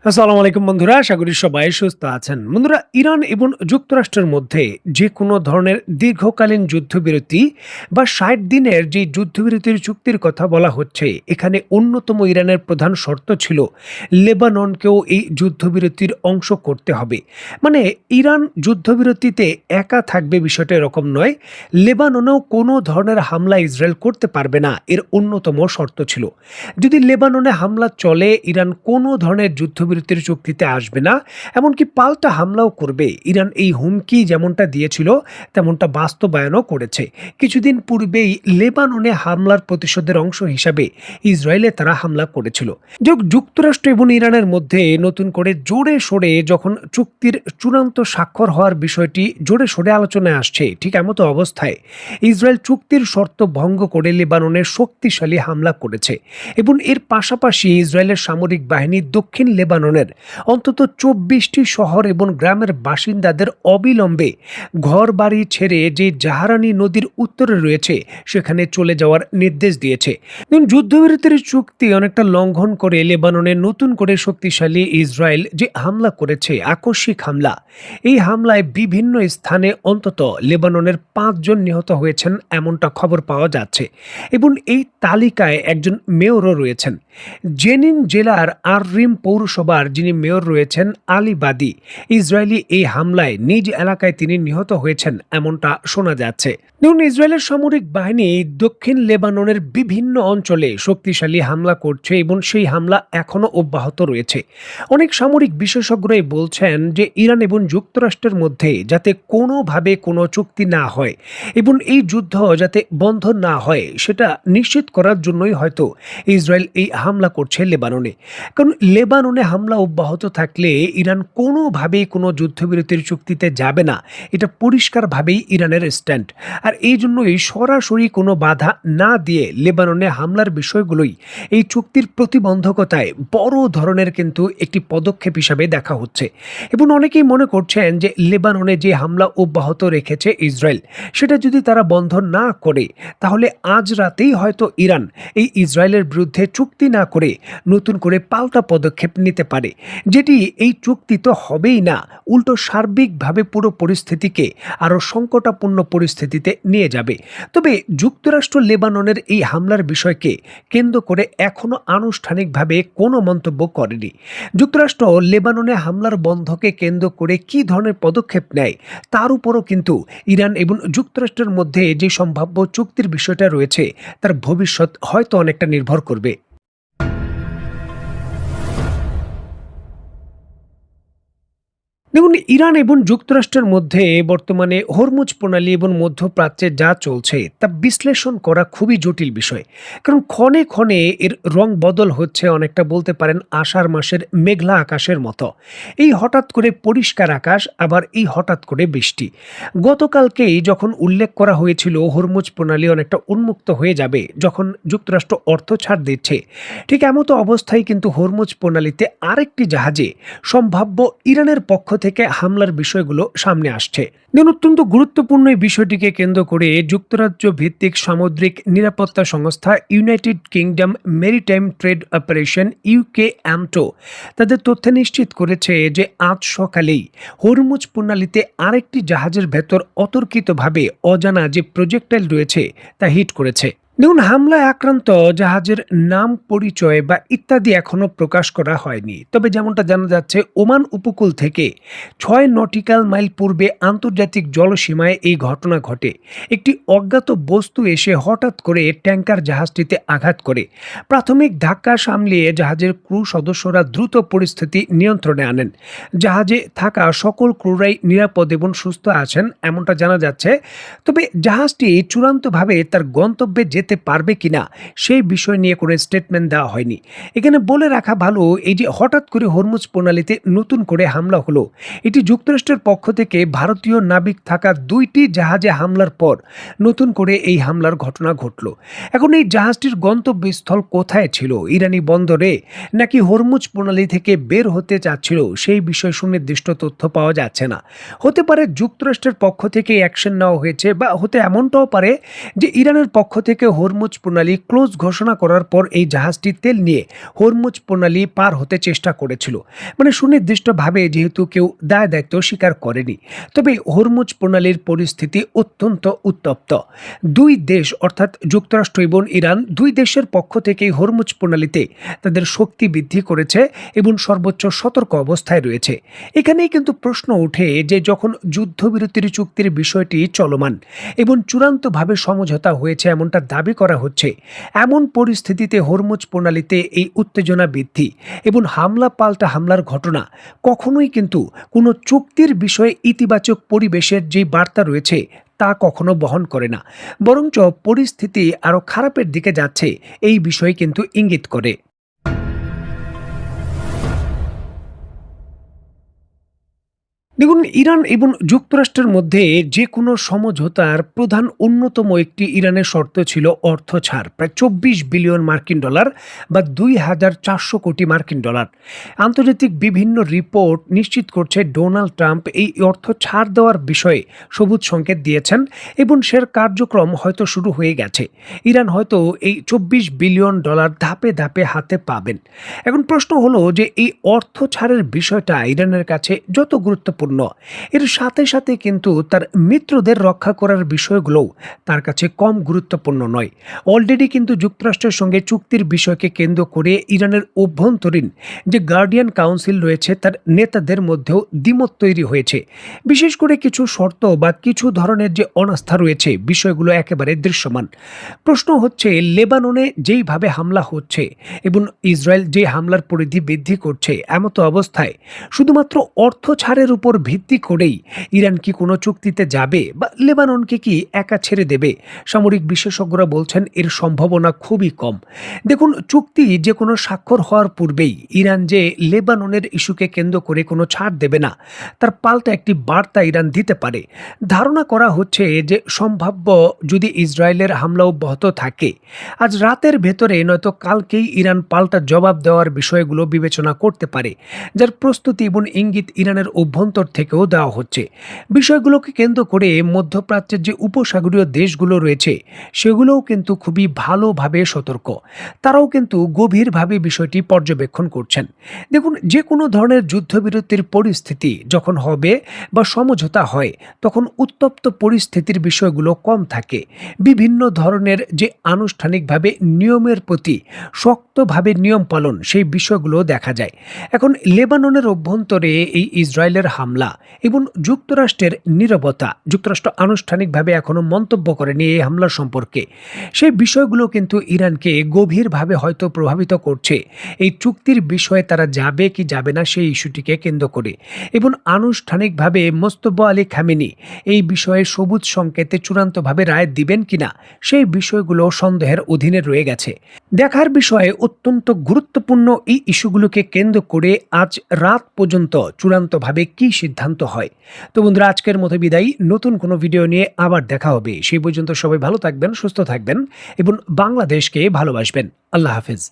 আসসালামু আলাইকুম বন্ধুরা, আশা করি সবাই সুস্থ আছেন। বন্ধুরা, ইরান এবং যুক্তরাষ্ট্রের মধ্যে যে কোনো ধরনের দীর্ঘকালীন যুদ্ধবিরতি বা ৬০ দিনের যে যুদ্ধবিরতির চুক্তির কথা বলা হচ্ছে, এখানে অন্যতম ইরানের প্রধান শর্ত ছিল লেবাননকেও এই যুদ্ধবিরতির অংশ করতে হবে। মানে ইরান যুদ্ধবিরতিতে একা থাকবে বিষয়টা এরকম নয়, লেবাননেও কোনো ধরনের হামলা ইসরায়েল করতে পারবে না, এর অন্যতম শর্ত ছিল। যদি লেবাননে হামলা চলে, ইরান কোনো ধরনের যুদ্ধবিরতির চুক্তিতে আসবে না, এমনকি পাল্টা হামলাও করবে। ইরান এই হুমকি যেমনটা দিয়েছিল তেমনটা বাস্তবায়নও করেছে। কিছুদিন পূর্বেই লেবাননে হামলার প্রতিশোধের অংশ হিসাবে ইসরায়েলে তারা হামলা করেছিল। যুক্তরাষ্ট্র এবং ইরানের মধ্যে নতুন করে জোরে সোরে যখন চুক্তির চূড়ান্ত স্বাক্ষর হওয়ার বিষয়টি জোরে সোরে আলোচনায় আসছে, ঠিক এমতো অবস্থায় ইসরায়েল চুক্তির শর্ত ভঙ্গ করে লেবাননের শক্তিশালী হামলা করেছে এবং এর পাশাপাশি ইসরায়েলের সামরিক বাহিনী দক্ষিণ লেবাননের অন্তত ২৪টি শহর এবং গ্রামের বাসিন্দাদের অবিলম্বে ঘর বাড়ি ছেড়ে যে জাহারানি নদীর উত্তরে রয়েছে সেখানে চলে যাওয়ার নির্দেশ দিয়েছে। যুদ্ধবিরতির চুক্তি অনেকটা লঙ্ঘন করে লেবাননে নতুন করে শক্তিশালী ইসরায়েল যে হামলা করেছে, আকস্মিক হামলা, এই হামলায় বিভিন্ন স্থানে অন্তত লেবাননের ৫ জন নিহত হয়েছেন এমনটা খবর পাওয়া যাচ্ছে এবং এই তালিকায় একজন মেয়রও রয়েছেন। জেনিন জেলার আর রিম পৌরসভার যিনি মেয়র রয়েছেন আলী বাদী, ইসরায়েলি এই হামলায় নিজ এলাকায় তিনি নিহত হয়েছেন এমনটা শোনা যাচ্ছে। দেখুন, ইসরায়েলের সামরিক বাহিনী দক্ষিণ লেবাননের বিভিন্ন অঞ্চলে শক্তিশালী হামলা করছে এবং সেই হামলা এখনো অব্যাহত রয়েছে। অনেক সামরিক বিশেষজ্ঞরাই বলছেন যে ইরান এবং যুক্তরাষ্ট্রের মধ্যে যাতে কোনোভাবে কোনো চুক্তি না হয় এবং এই যুদ্ধ যাতে বন্ধ না হয় সেটা নিশ্চিত করার জন্যই হয়তো ইসরায়েল এই হামলা করছে লেবাননে। কারণ লেবাননে হামলা অব্যাহত থাকলে ইরান কোনোভাবেই কোনো যুদ্ধবিরতির চুক্তিতে যাবে না, এটা পরিষ্কারভাবেই ইরানের স্ট্যান্ড। আর এই জন্যই সরাসরি কোনো বাধা না দিয়ে লেবাননে হামলার বিষয়গুলোই এই চুক্তির প্রতিবন্ধকতায় বড় ধরনের কিন্তু একটি পদক্ষেপ হিসাবে দেখা হচ্ছে। এবং অনেকেই মনে করছেন যে লেবাননে যে হামলা অব্যাহত রেখেছে ইসরায়েল, সেটা যদি তারা বন্ধ না করে তাহলে আজ রাতেই হয়তো ইরান এই ইসরায়েলের বিরুদ্ধে চুক্তি না করে নতুন করে পাল্টা পদক্ষেপ নিতে পারে, যেটি এই চুক্তি তো হবেই না, উল্টো সার্বিকভাবে পুরো পরিস্থিতিকে আরও সংকটাপন্ন পরিস্থিতিতে নিয়ে যাবে। তবে যুক্তরাষ্ট্র লেবাননের এই হামলার বিষয়কে কেন্দ্র করে এখনও আনুষ্ঠানিকভাবে কোনো মন্তব্য করেনি। যুক্তরাষ্ট্র লেবাননে হামলার বন্ধকে কেন্দ্র করে কী ধরনের পদক্ষেপ নেয় তার উপরও কিন্তু ইরান এবং যুক্তরাষ্ট্রের মধ্যে যে সম্ভাব্য চুক্তির বিষয়টা রয়েছে তার ভবিষ্যৎ হয়তো অনেকটা নির্ভর করবে। দেখুন, ইরান এবং যুক্তরাষ্ট্রের মধ্যে বর্তমানে হরমুজ প্রণালী এবং মধ্যপ্রাচ্যে যা চলছে তা বিশ্লেষণ করা খুবই জটিল বিষয়। কারণ ক্ষণে ক্ষণে এর রং বদল হচ্ছে, অনেকটা বলতে পারেন আষাঢ় মাসের মেঘলা আকাশের মতো। এই হঠাৎ করে পরিষ্কার আকাশ, আবার এই হঠাৎ করে বৃষ্টি। গতকালকেই যখন উল্লেখ করা হয়েছিল হরমুজ প্রণালী অনেকটা উন্মুক্ত হয়ে যাবে যখন যুক্তরাষ্ট্র অর্থ ছাড় দিচ্ছে, ঠিক এমতো অবস্থায় কিন্তু হরমুজ প্রণালীতে আরেকটি জাহাজে সম্ভাব্য ইরানের পক্ষ থেকে হামলার বিষয়গুলো সামনে আসছে। অত্যন্ত গুরুত্বপূর্ণ এই বিষয়টিকে কেন্দ্র করে যুক্তরাজ্য ভিত্তিক সামুদ্রিক নিরাপত্তা সংস্থা United Kingdom Maritime Trade Operation UK MTO তাদের তথ্যে নিশ্চিত করেছে যে আজ সকালেই হরমুজ প্রণালীতে আরেকটি জাহাজের ভেতর অতর্কিতভাবে অজানা যে প্রজেক্টাইল রয়েছে তা হিট করেছে। দেখুন, হামলায় আক্রান্ত জাহাজের নাম, পরিচয় বা ইত্যাদি এখনো প্রকাশ করা হয়নি। তবে যেমনটা জানা যাচ্ছে, ওমান উপকূল থেকে ৬ নটিক্যাল মাইল পূর্বে আন্তর্জাতিক জলসীমায় এই ঘটনা ঘটে। একটি অজ্ঞাত বস্তু এসে হঠাৎ করে ট্যাঙ্কার জাহাজটিতে আঘাত করে। প্রাথমিক ধাক্কা সামলিয়ে জাহাজের ক্রু সদস্যরা দ্রুত পরিস্থিতি নিয়ন্ত্রণে আনেন। জাহাজে থাকা সকল ক্রুরাই নিরাপদ এবং সুস্থ আছেন এমনটা জানা যাচ্ছে। তবে জাহাজটি চূড়ান্তভাবে তার গন্তব্যে যেতে পারবে কিনা সেই বিষয় নিয়ে কোনো স্টেটমেন্ট দেওয়া হয়নি। এখানে বলে রাখা ভালো, এই যে হঠাৎ করে হরমুজ প্রণালীতে নতুন করে হামলা হলো, এটি যুক্তরাষ্ট্রের পক্ষ থেকে ভারতীয় নাবিক থাকা 2টি জাহাজে হামলার পর নতুন করে এই হামলার ঘটনা ঘটল। এখন এই জাহাজটির গন্তব্যস্থল কোথায় ছিল, ইরানি বন্দরে নাকি হরমুজ প্রণালী থেকে বের হতে চাচ্ছিল, সেই বিষয়ে সুনির্দিষ্ট তথ্য পাওয়া যাচ্ছে না। হতে পারে যুক্তরাষ্ট্রের পক্ষ থেকে অ্যাকশন নেওয়া হয়েছে, বা হতে এমনটাও পারে যে ইরানের পক্ষ থেকে হরমুজ প্রণালী ক্লোজ ঘোষণা করার পর এই জাহাজটি তেল নিয়ে হরমুজ প্রণালী পার হতে চেষ্টা করেছিল, মানে সুনির্দিষ্টভাবে যেহেতু কেউ দায় দায়িত্ব স্বীকার করেনি। তবে হরমুজ প্রণালীর পরিস্থিতি অত্যন্ত উত্তপ্ত। দুই দেশ অর্থাৎ যুক্তরাষ্ট্র এবং ইরান, দুই দেশের পক্ষ থেকেই হরমুজ প্রণালীতে তাদের শক্তি বৃদ্ধি করেছে এবং সর্বোচ্চ সতর্ক অবস্থায় রয়েছে। এখানেই কিন্তু প্রশ্ন ওঠে যে যখন যুদ্ধবিরতির চুক্তির বিষয়টি চলমান এবং চূড়ান্তভাবে সমঝোতা হয়েছে এমনটা দাবি করা হচ্ছে, এমন পরিস্থিতিতে হরমুজ প্রণালীতে এই উত্তেজনা বৃদ্ধি এবং হামলা পাল্টা হামলার ঘটনা কখনোই কিন্তু কোনো চুক্তির বিষয়ে ইতিবাচক পরিবেশের যে বার্তা রয়েছে তা কখনো বহন করে না, বরঞ্চ পরিস্থিতি আরও খারাপের দিকে যাচ্ছে এই বিষয়ে কিন্তু ইঙ্গিত করে। দেখুন, ইরান এবং যুক্তরাষ্ট্রের মধ্যে যে কোনো সমঝোতার প্রধান অন্যতম একটি ইরানের শর্ত ছিল অর্থ ছাড়, প্রায় 24 বিলিয়ন মার্কিন ডলার বা 2400 কোটি মার্কিন ডলার। আন্তর্জাতিক বিভিন্ন রিপোর্ট নিশ্চিত করছে ডোনাল্ড ট্রাম্প এই অর্থ ছাড় দেওয়ার বিষয়ে সবুজ সংকেত দিয়েছেন এবং সের কার্যক্রম হয়তো শুরু হয়ে গেছে। ইরান হয়তো এই 24 বিলিয়ন ডলার ধাপে ধাপে হাতে পাবেন। এখন প্রশ্ন হলো যে এই অর্থ ছাড়ের বিষয়টা ইরানের কাছে যত গুরুত্বপূর্ণ, এর সাথে সাথে কিন্তু তার মিত্রদের রক্ষা করার বিষয়গুলোও তার কাছে কম গুরুত্বপূর্ণ নয়। অলরেডি কিন্তু যুক্তরাষ্ট্রের সঙ্গে চুক্তির বিষয়কে কেন্দ্র করে ইরানের অভ্যন্তরীণ যে গার্ডিয়ান কাউন্সিল রয়েছে তার নেতাদের মধ্যেও দ্বিমত তৈরি হয়েছে। বিশেষ করে কিছু শর্ত বা কিছু ধরনের যে অনাস্থা রয়েছে বিষয়গুলো একেবারে দৃশ্যমান। প্রশ্ন হচ্ছে, লেবাননে যেইভাবে হামলা হচ্ছে এবং ইসরায়েল যে হামলার পরিধি বৃদ্ধি করছে, এমতো অবস্থায় শুধুমাত্র অর্থ ছাড়ের উপর ভিত্তি করেই ইরান কি কোনো চুক্তিতে যাবে বা লেবাননকে কি একা ছেড়ে দেবে? সামরিক বিশেষজ্ঞরা বলছেন এর সম্ভাবনা খুবই কম। দেখুন, চুক্তি যে কোনো স্বাক্ষর হওয়ার পূর্বেই ইরান যে লেবাননের ইস্যুকে কেন্দ্র করে কোনো ছাড় দেবে না, তার পাল্টা একটি বার্তা ইরান দিতে পারে। ধারণা করা হচ্ছে যে সম্ভাব্য যদি ইসরায়েলের হামলা অব্যাহত থাকে, আজ রাতের ভেতরে নয়তো কালকেই ইরান পাল্টা জবাব দেওয়ার বিষয়গুলো বিবেচনা করতে পারে, যার প্রস্তুতি এবং ইঙ্গিত ইরানের অভ্যন্তর থেকেও দেওয়া হচ্ছে। বিষয়গুলোকে কেন্দ্র করে মধ্যপ্রাচ্যের যে উপসাগরীয় দেশগুলো রয়েছে সেগুলোও কিন্তু খুবই ভালোভাবে সতর্ক। তারাও কিন্তু গভীরভাবে বিষয়টি পর্যবেক্ষণ করছেন। দেখুন, যে কোনো ধরনের যুদ্ধবিরতির পরিস্থিতি যখন হবে বা সমঝোতা হয়, তখন উত্তপ্ত পরিস্থিতির বিষয়গুলো কম থাকে। বিভিন্ন ধরনের যে আনুষ্ঠানিকভাবে নিয়মের প্রতি শক্তভাবে নিয়ম পালন, সেই বিষয়গুলো দেখা যায়। এখন লেবাননের অভ্যন্তরে এই ইসরায়েলের হামলা এবং যুক্তরাষ্ট্রের নীরবতা, যুক্তরাষ্ট্র আনুষ্ঠানিকভাবে এখনো মন্তব্য করেনি এই হামলার সম্পর্কে, সেই বিষয়গুলো কিন্তু ইরানকে গভীরভাবে হয়তো প্রভাবিত করছে। এই চুক্তির বিষয়ে তারা যাবে কি যাবে না সেই ইস্যুটিকে কেন্দ্র করে, এবং আনুষ্ঠানিকভাবে মোস্তফা আলী খামেনি এই বিষয়ে সবুজ সংকেতে চূড়ান্তভাবে রায় দিবেন কিনা সেই বিষয়গুলো সন্দেহের অধীনে রয়ে গেছে। দেখার বিষয়ে অত্যন্ত গুরুত্বপূর্ণ এই ইস্যুগুলোকে কেন্দ্র করে আজ রাত পর্যন্ত চূড়ান্তভাবে কি সিদ্ধান্ত হয়। তো বন্ধুরা, আজকের মতো বিদায়। নতুন কোনো ভিডিও নিয়ে আবার দেখা হবে। সেই পর্যন্ত সবাই ভালো থাকবেন, সুস্থ থাকবেন এবং বাংলাদেশকে ভালোবাসবেন। আল্লাহ হাফেজ।